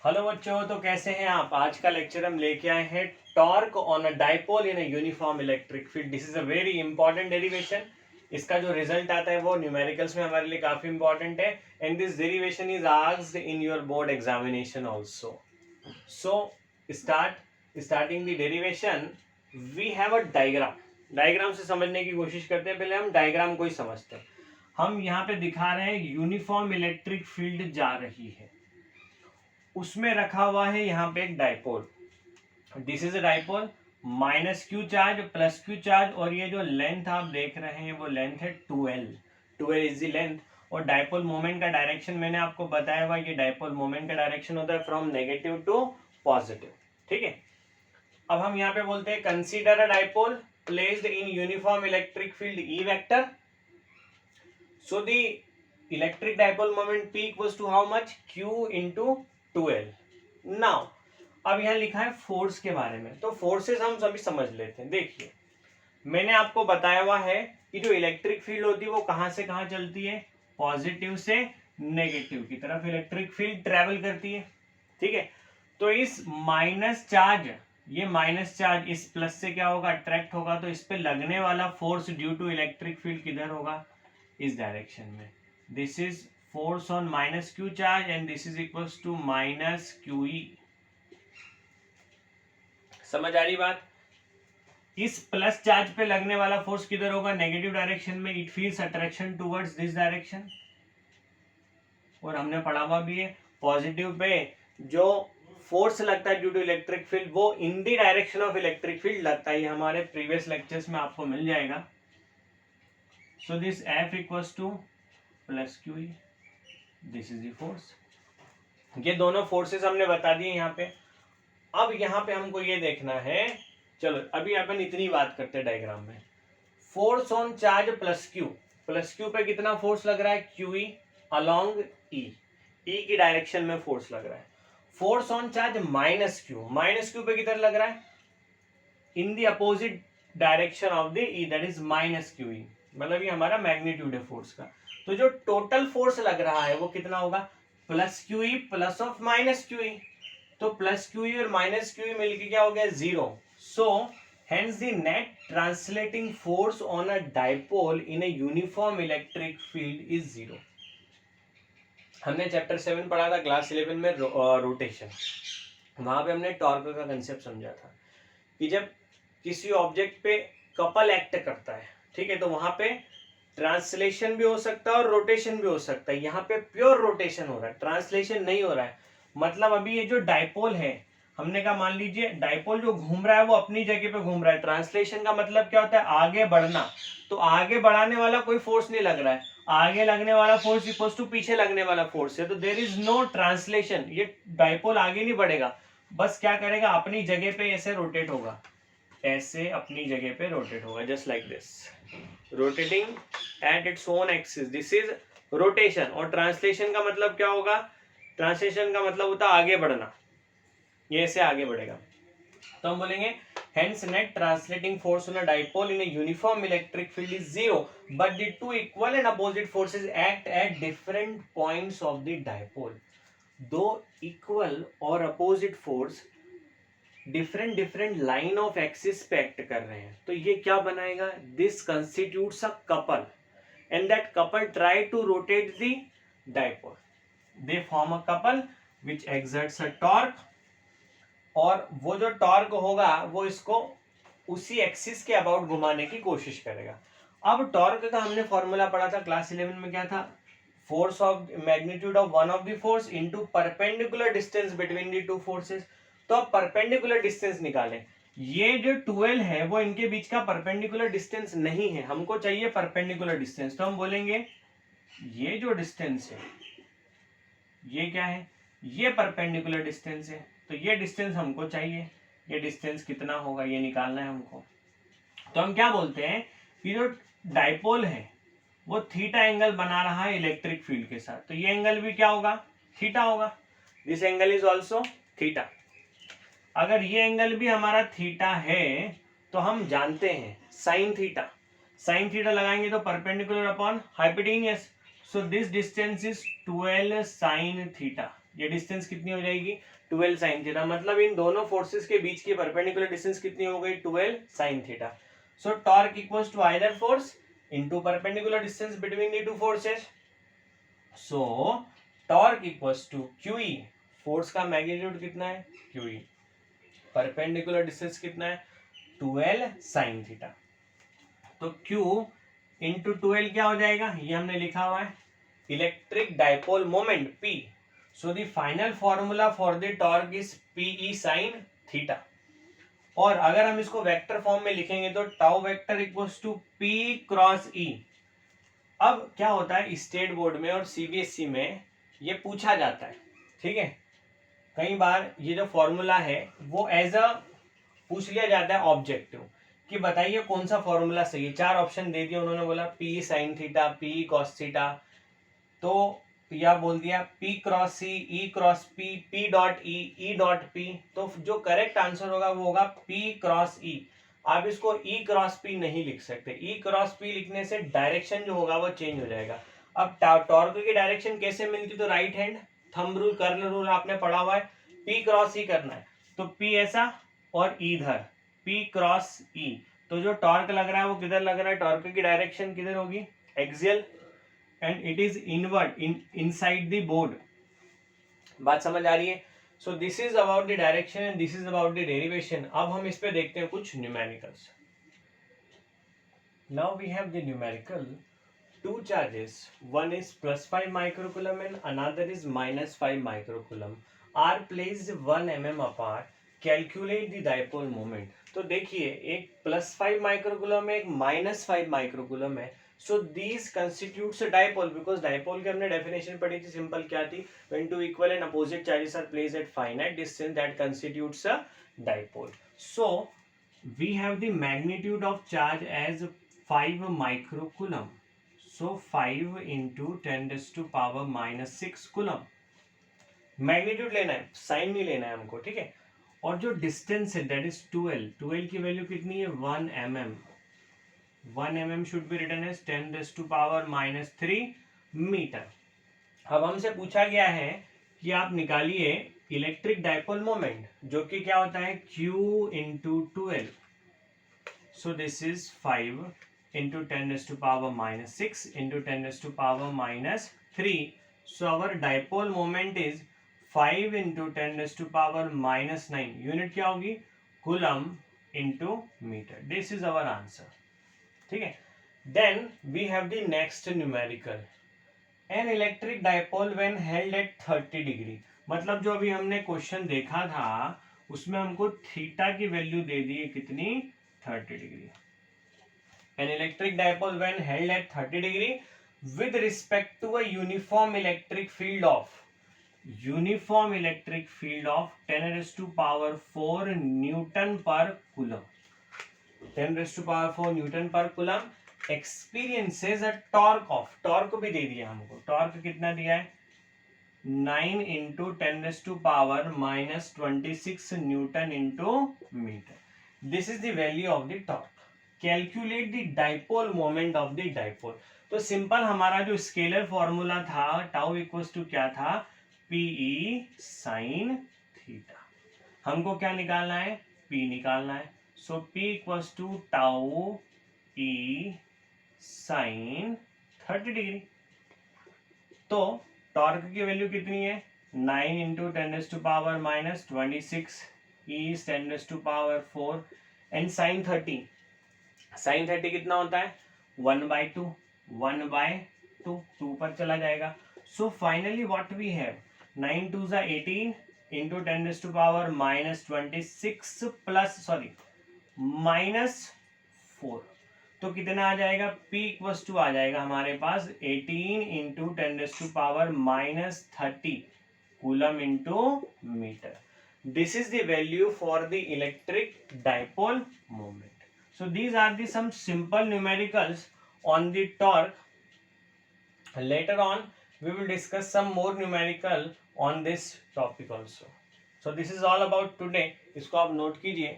Hello बच्चों, तो कैसे हैं आप। आज का लेक्चर हम लेके आए हैं torque on a dipole in a uniform electric field. This is a very important derivation. इसका जो रिजल्ट आता है वो न्यूमेरिकल्स में हमारे लिए काफी इंपॉर्टेंट है and this derivation is asked in your board examination also. So starting the derivation we have a diagram से समझने की कोशिश करते हैं। पहले हम डायग्राम को ही समझते हैं। हम यहाँ पे दिखा रहे हैं यूनिफॉर्म इलेक्ट्रिक फील्ड जा रही है, उसमें रखा हुआ है यहाँ पे एक dipole. This is a dipole, minus q charge plus Q charge, और ये जो लेंथ आप देख रहे हैं वो लेंथ है 12 इज द लेंथ। और डाइपोल मोमेंट का डायरेक्शन मैंने आपको बताया हुआ, ये डाइपोल मोमेंट का डायरेक्शन होता है फ्रॉम नेगेटिव टू पॉजिटिव। ठीक है, अब हम यहाँ पे बोलते हैं consider a dipole placed in uniform electric field E vector. So the electric dipole moment P equals to how much? Q into 12। Now अब यहाँ लिखा है फोर्स के बारे में, तो फोर्सेस हम सभी समझ लेते हैं। देखिए, मैंने आपको बताया हुआ है कि जो इलेक्ट्रिक फील्ड होती है वो कहां से कहां चलती है, पॉजिटिव से नेगेटिव की तरफ इलेक्ट्रिक फील्ड ट्रेवल करती है। ठीक है, तो इस माइनस चार्ज, ये माइनस चार्ज इस प्लस से क्या होगा, अट्रैक्ट होगा, तो इस पे लगने वाला force due to electric field किधर होगा, इस डायरेक्शन में। This is force on minus q charge and this is equals to minus q E. समझ आ रही बात। इस प्लस चार्ज पे लगने वाला फोर्स किधर होगा, नेगेटिव डायरेक्शन में। It feels attraction towards this direction. और हमने पढ़ा हुआ भी है, पॉजिटिव पे जो फोर्स लगता है ड्यू टू इलेक्ट्रिक फील्ड वो in the direction of electric field लगता है। ये हमारे प्रीवियस लेक्चर्स में आपको मिल जाएगा। So this F equals two plus Q E, this is the force. ये दोनों फोर्सेस हमने बता दिए यहाँ पे। अब यहाँ पे हमको ये देखना है, चलो अभी अपन इतनी बात करते हैं डायग्राम में। Force on charge plus Q पे कितना फोर्स लग रहा है, क्यू ई अलोंग ई की डायरेक्शन में फोर्स लग रहा है। Force on charge minus Q पे किधर लग रहा है, in the opposite direction of the E, that is minus q ई। मतलब ये हमारा मैग्नीट्यूड है फोर्स का। तो जो टोटल फोर्स लग रहा है वो कितना होगा, plus Q E plus of minus q ई। तो प्लस क्यू ई और माइनस क्यू ई मिलकर क्या हो गया, 0। सो hence the net translating force on a dipole in a uniform electric field is 0। हमने चैप्टर 7 पढ़ा था क्लास 11 में रोटेशन। वहां पे हमने टॉर्क का कंसेप्ट समझा था कि जब किसी ऑब्जेक्ट पे कपल एक्ट करता है, ठीक है, तो वहां पे ट्रांसलेशन भी हो सकता है और रोटेशन भी हो सकता है। यहाँ पे प्योर रोटेशन हो रहा है, ट्रांसलेशन नहीं हो रहा है। मतलब अभी ये जो डाइपोल है, हमने कहा मान लीजिए डाइपोल जो घूम रहा है वो अपनी जगह पे घूम रहा है। ट्रांसलेशन का मतलब क्या होता है, आगे बढ़ना। तो आगे बढ़ाने वाला कोई फोर्स नहीं लग रहा है, आगे लगने वाला फोर्स इक्वल्स टू पीछे लगने वाला फोर्स है। तो देयर इज नो ट्रांसलेशन, ये डाइपोल आगे नहीं बढ़ेगा, बस क्या करेगा, अपनी जगह पे ऐसे रोटेट होगा, ऐसे अपनी जगह पे रोटेट होगा, just like this, rotating at its own axis. This is rotation. और ट्रांसलेशन का मतलब क्या होगा, ट्रांसलेशन का मतलब होता है आगे बढ़ना, ये ऐसे आगे बढ़ेगा। तो हम बोलेंगे hence net translating force on a dipole in a uniform electric field is 0, but the two equal and opposite forces act at different points of the dipole। Though equal or opposite force different line of axis पे act कर रहे हैं, तो ये क्या बनाएगा, this constitutes a couple and that couple try to rotate the dipole। They form a couple which exerts a torque, और वो जो टॉर्क होगा वो इसको उसी एक्सिस के अबाउट घुमाने की कोशिश करेगा। अब टॉर्क का हमने फॉर्मूला पढ़ा था क्लास 11 में, क्या था, force of magnitude of one of the force into perpendicular distance between the two forces. तो अब परपेंडिकुलर डिस्टेंस निकालें। ये जो 12 है वो इनके बीच का परपेंडिकुलर डिस्टेंस नहीं है, हमको चाहिए परपेंडिकुलर डिस्टेंस। तो हम बोलेंगे ये जो डिस्टेंस है ये क्या है, ये परपेंडिकुलर डिस्टेंस है, तो ये डिस्टेंस हमको चाहिए। ये डिस्टेंस कितना होगा ये निकालना है हमको। तो हम क्या बोलते हैं कि जो डाइपोल है वो थीटा एंगल बना रहा है इलेक्ट्रिक फील्ड के साथ, तो ये एंगल भी क्या होगा, थीटा होगा। This angle is also theta. अगर ये एंगल भी हमारा थीटा है तो हम जानते हैं साइन थीटा लगाएंगे तो perpendicular upon hypotenuse. So this distance is 12 sine theta. ये डिस्टेंस कितनी हो जाएगी 12 sin थीटा, मतलब इन दोनों फोर्सेस के बीच की परपेंडिकुलर डिस्टेंस कितनी हो गई 12 sin theta. So torque equals to either force into perpendicular distance between the two forces. So torque equals to QE, force का मैग्नीट्यूड कितना है QE, परपेंडिकुलर डिस्टेंस कितना है 12 sin थीटा. तो Q इंटू 12 क्या हो जाएगा, ये हमने लिखा हुआ है electric dipole moment P. So the final formula for the torque is PE sin theta. और अगर हम इसको वेक्टर फॉर्म में लिखेंगे तो tau vector equals to P cross E. अब क्या होता है स्टेट बोर्ड में और CBSE में ये पूछा जाता है, ठीक है, कई बार ये जो फॉर्मूला है वो एज अ पूछ लिया जाता है ऑब्जेक्टिव कि बताइए कौन सा फॉर्मूला सही है. 4 ऑप्शन दे दिए उन्होंने, बोला P sin theta, P cos theta, तो या बोल दिया P cross C, E cross P, P dot E, E dot P. तो जो करेक्ट आंसर होगा वो होगा P क्रॉस E. आप इसको E क्रॉस P नहीं लिख सकते, E क्रॉस P लिखने से डायरेक्शन जो होगा वो चेंज हो जाएगा. अब टॉर्क की डायरेक्शन कैसे मिलती, तो right hand thumb rule, curl rule आपने पढ़ा हुआ है, P क्रॉस E करना है, तो P ऐसा और E इधर, P क्रॉस E. तो जो टॉर्क लग रहा है वो किधर लग रहा है, टॉर्क की डायरेक्शन किधर होगी axial, and it is inward inside the board. बात समझ आ रही है. So this is about the direction and this is about the derivation. अब हम इस पे देखते हैं कुछ numericals. Now we have the numerical. Two charges, one is +5 microcoulomb and another is -5 microcoulomb, are placed 1 mm apart. Calculate the dipole moment. तो देखिए एक +5 माइक्रोकूलम है, एक -5 माइक्रोकूलम है. So these constitutes a dipole, because dipole की हमने definition पढ़ी थी, सिंपल क्या थी, when two equal and opposite charges are placed at finite distance that constitutes a dipole. So we have the magnitude of charge as 5 microcoulomb. So 5 into 10 raised to power -6 coulomb. Magnitude लेना है, sign नहीं लेना है हमको, ठीक है. और जो डिस्टेंस है दैट इज 12 की वैल्यू कितनी है 1 mm. 1 mm should be written as 10 raised to power -3 metre. अब हमसे पूछा गया है कि आप निकालिए इलेक्ट्रिक डाइपोल मोमेंट, जो कि क्या होता है Q into 12. So this is 5 into 10 raised to power -6 into 10 raised to power -3. So our dipole moment is 5 into 10 raised to power -9. Unit क्या होगी coulomb into metre. This is our answer, ठीक है. Then we have the next numerical. An electric dipole when held at 30 degree. मतलब जो अभी हमने question देखा था उसमें हमको थीटा की वैल्यू दे दी है कितनी 30 degree. An electric dipole when held at 30 degree with respect to a uniform electric field of 10 raised to power 4 Newton per coulomb. 10 raised to power 4 Newton per coulomb experiences a torque भी दे दिया हमको. Torque कितना दिया है 9 into 10 raised to power -26 Newton into meter. This is the value of the torque. Calculate the dipole moment of the dipole. तो simple हमारा जो scalar formula था टाउ इक्वल्स टू क्या था PE sin थीटा. हमको क्या निकालना है P निकालना है. So P equals to tau E sin 30 degree. तो टॉर्क की वैल्यू कितनी है 9 into 10 raised to power -26 E is 10 raised to power 4 and sin 30. Sign 30 कितना होता है 1/2. 1/2 2 पर चला जाएगा. So finally what we have 9 2 ज़ा 18 इंटू 10 raised to power -26 -4. तो कितना आ जाएगा P इक्वल्स टू आ जाएगा हमारे पास 18 into 10 raised to power -30 coulomb into metre. This is the value for the electric dipole moment. So these are the some simple numericals on the torque. Later on we will discuss some more numerical on this topic also. So this is all about today. इसको आप note कीजिए.